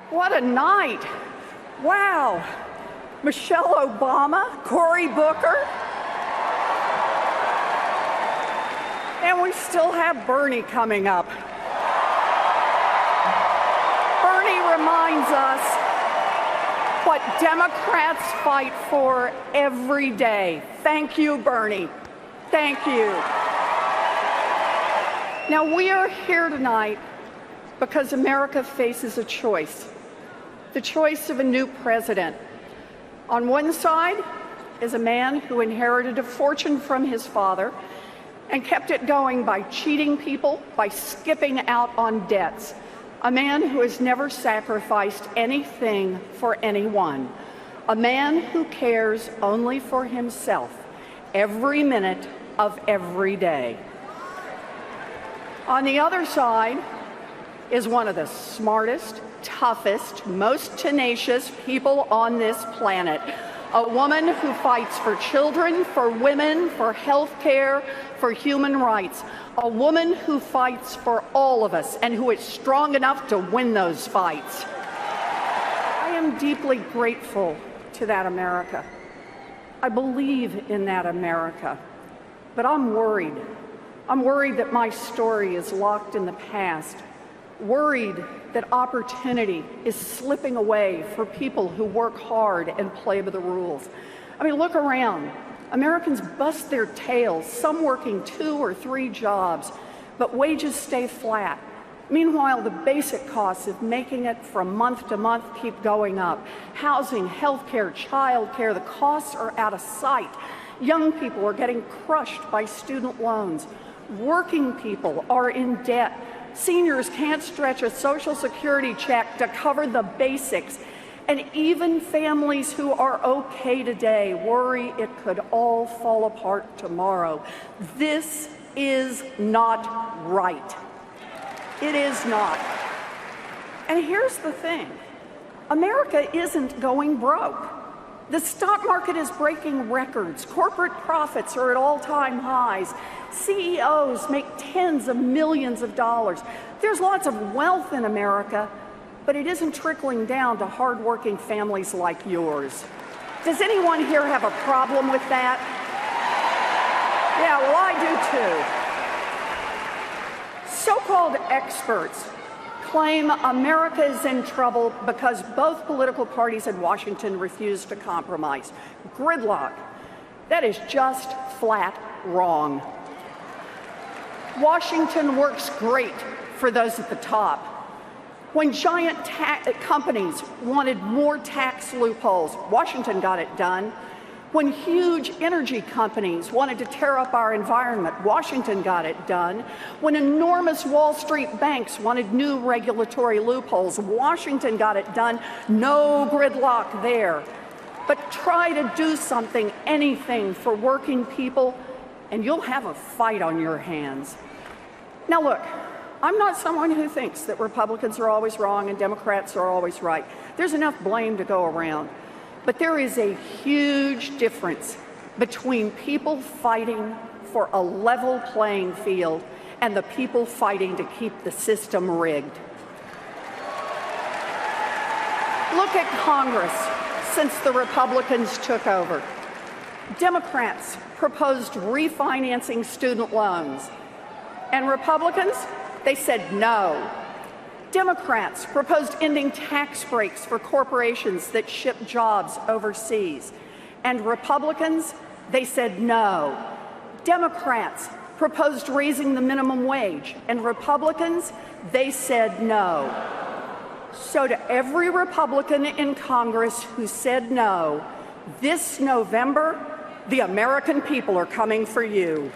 What a night. Wow. Michelle Obama, Cory Booker. And we still have Bernie coming up. Bernie reminds us what Democrats fight for every day. Thank you, Bernie. Thank you. Now, we are here tonight because America faces a choice. The choice of a new president. On one side is a man who inherited a fortune from his father and kept it going by cheating people, by skipping out on debts. A man who has never sacrificed anything for anyone. A man who cares only for himself every minute of every day. On the other side is one of the smartest, toughest, most tenacious people on this planet. A woman who fights for children, for women, for health care, for human rights. A woman who fights for all of us and who is strong enough to win those fights. I am deeply grateful to that America. I believe in that America. But I'm worried. I'm worried that my story is locked in the past. Worried that opportunity is slipping away for people who work hard and play by the rules. I mean, look around. Americans bust their tails, some working 2 or 3 jobs, but wages stay flat. Meanwhile, the basic costs of making it from month to month keep going up. Housing, healthcare, childcare, the costs are out of sight. Young people are getting crushed by student loans. Working people are in debt. Seniors can't stretch a Social Security check to cover the basics. And even families who are okay today worry it could all fall apart tomorrow. This is not right. It is not. And here's the thing. America isn't going broke. The stock market is breaking records. Corporate profits are at all-time highs. CEOs make tens of millions of dollars. There's lots of wealth in America, but it isn't trickling down to hardworking families like yours. Does anyone here have a problem with that? Yeah, well, I do too. So-called experts claim America is in trouble because both political parties in Washington refuse to compromise. Gridlock. That is just flat wrong. Washington works great for those at the top. When giant companies wanted more tax loopholes, Washington got it done. When huge energy companies wanted to tear up our environment, Washington got it done. When enormous Wall Street banks wanted new regulatory loopholes, Washington got it done. No gridlock there. But try to do something, anything for working people, and you'll have a fight on your hands. Now look, I'm not someone who thinks that Republicans are always wrong and Democrats are always right. There's enough blame to go around. But there is a huge difference between people fighting for a level playing field and the people fighting to keep the system rigged. Look at Congress since the Republicans took over. Democrats proposed refinancing student loans, and Republicans, they said no. Democrats proposed ending tax breaks for corporations that ship jobs overseas. And Republicans, they said no. Democrats proposed raising the minimum wage. And Republicans, they said no. So to every Republican in Congress who said no, this November, the American people are coming for you.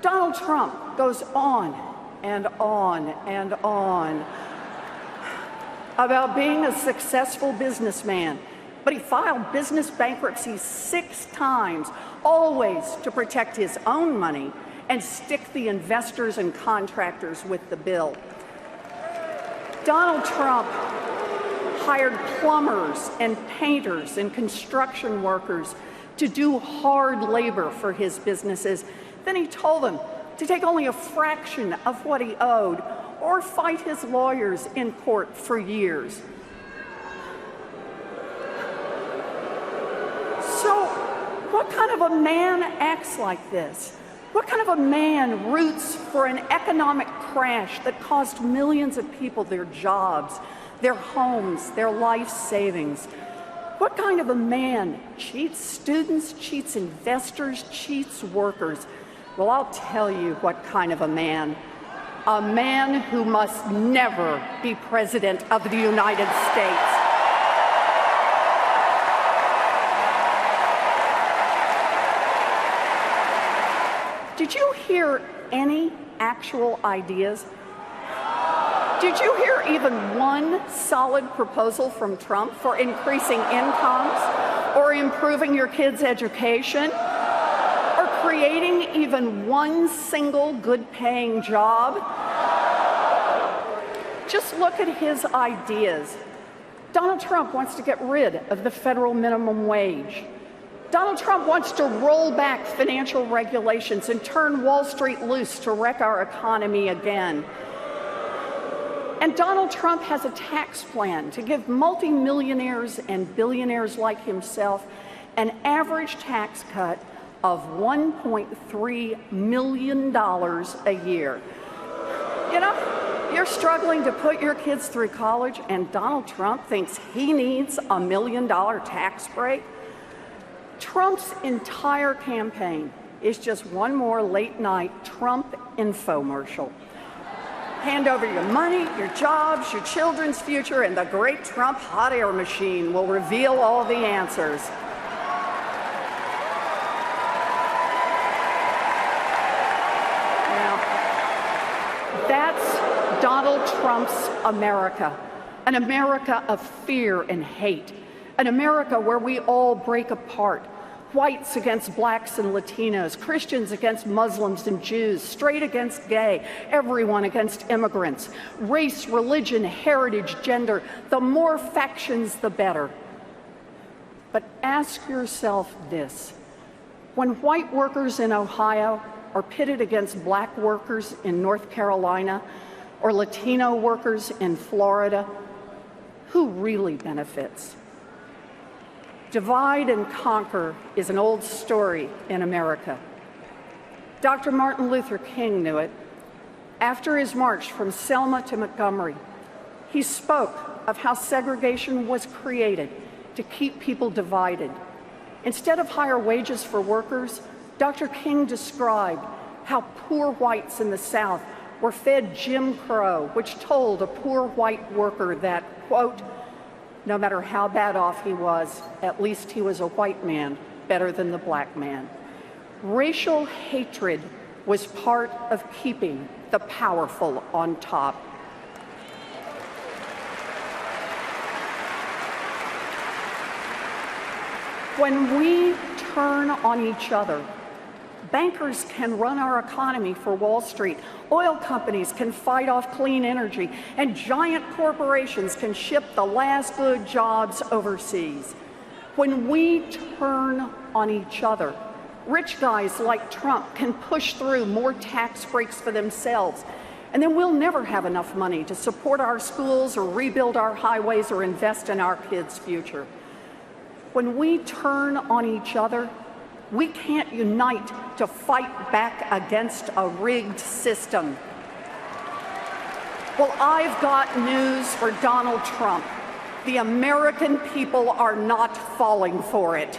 Donald Trump goes on and on and on about being a successful businessman, but he filed business bankruptcy 6 times, always to protect his own money and stick the investors and contractors with the bill. Donald Trump hired plumbers and painters and construction workers to do hard labor for his businesses. Then he told them to take only a fraction of what he owed or fight his lawyers in court for years. So, what kind of a man acts like this? What kind of a man roots for an economic crash that cost millions of people their jobs, their homes, their life savings? What kind of a man cheats students, cheats investors, cheats workers? Well, I'll tell you what kind of a man. A man who must never be President of the United States. Did you hear any actual ideas? Did you hear even one solid proposal from Trump for increasing incomes or improving your kids' education or creating even one single good-paying job? Just look at his ideas. Donald Trump wants to get rid of the federal minimum wage. Donald Trump wants to roll back financial regulations and turn Wall Street loose to wreck our economy again. And Donald Trump has a tax plan to give multimillionaires and billionaires like himself an average tax cut of $1.3 million a year. You know, you're struggling to put your kids through college, and Donald Trump thinks he needs a $1 million tax break? Trump's entire campaign is just one more late-night Trump infomercial. Hand over your money, your jobs, your children's future, and the great Trump hot air machine will reveal all the answers. Now, that's Donald Trump's America, an America of fear and hate. An America where we all break apart. Whites against blacks and Latinos, Christians against Muslims and Jews, straight against gay, everyone against immigrants, race, religion, heritage, gender. The more factions, the better. But ask yourself this. When white workers in Ohio are pitted against black workers in North Carolina or Latino workers in Florida, who really benefits? Divide and conquer is an old story in America. Dr. Martin Luther King knew it. After his march from Selma to Montgomery, he spoke of how segregation was created to keep people divided. Instead of higher wages for workers, Dr. King described how poor whites in the South were fed Jim Crow, which told a poor white worker that, quote, no matter how bad off he was, at least he was a white man, better than the black man. Racial hatred was part of keeping the powerful on top. When we turn on each other, bankers can run our economy for Wall Street, oil companies can fight off clean energy, and giant corporations can ship the last good jobs overseas. When we turn on each other, rich guys like Trump can push through more tax breaks for themselves, and then we'll never have enough money to support our schools or rebuild our highways or invest in our kids' future. When we turn on each other, we can't unite to fight back against a rigged system. Well, I've got news for Donald Trump. The American people are not falling for it.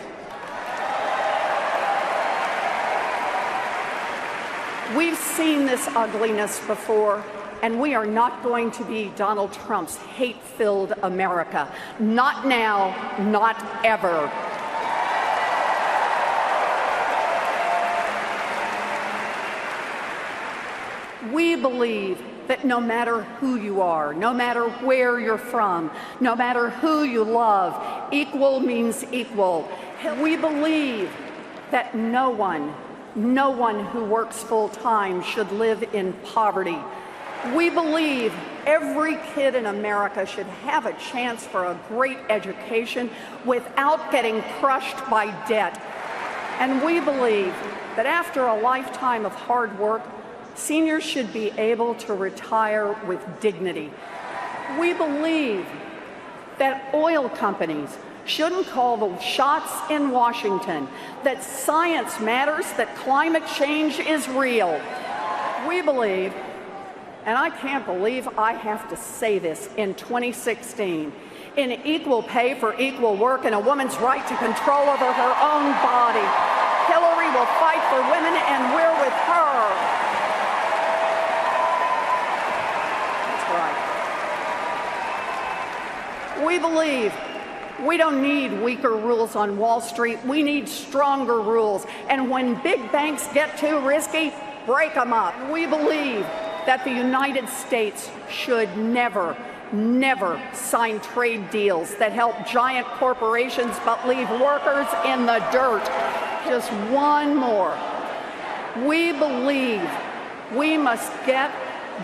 We've seen this ugliness before, and we are not going to be Donald Trump's hate-filled America. Not now, not ever. We believe that no matter who you are, no matter where you're from, no matter who you love, equal means equal. We believe that no one who works full-time should live in poverty. We believe Every kid in America should have a chance for a great education without getting crushed by debt. And we believe that after a lifetime of hard work, seniors should be able to retire with dignity. We believe that oil companies shouldn't call the shots in Washington, that science matters, that climate change is real. We believe, and I can't believe I have to say this in 2016, in equal pay for equal work and a woman's right to control over her own body. Hillary will fight for women, and we're with her. That's right. We believe we don't need weaker rules on Wall Street. We need stronger rules. And when big banks get too risky, break them up. We believe that the United States should never sign trade deals that help giant corporations but leave workers in the dirt. Just one more. We believe we must get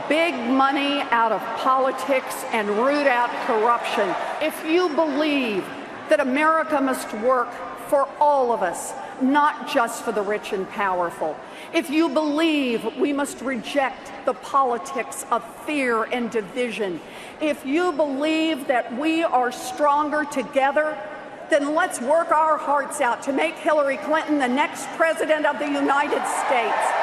big money out of politics and root out corruption. If you believe that America must work for all of us, not just for the rich and powerful, if you believe we must reject the politics of fear and division, if you believe that we are stronger together, then let's work our hearts out to make Hillary Clinton the next president of the United States.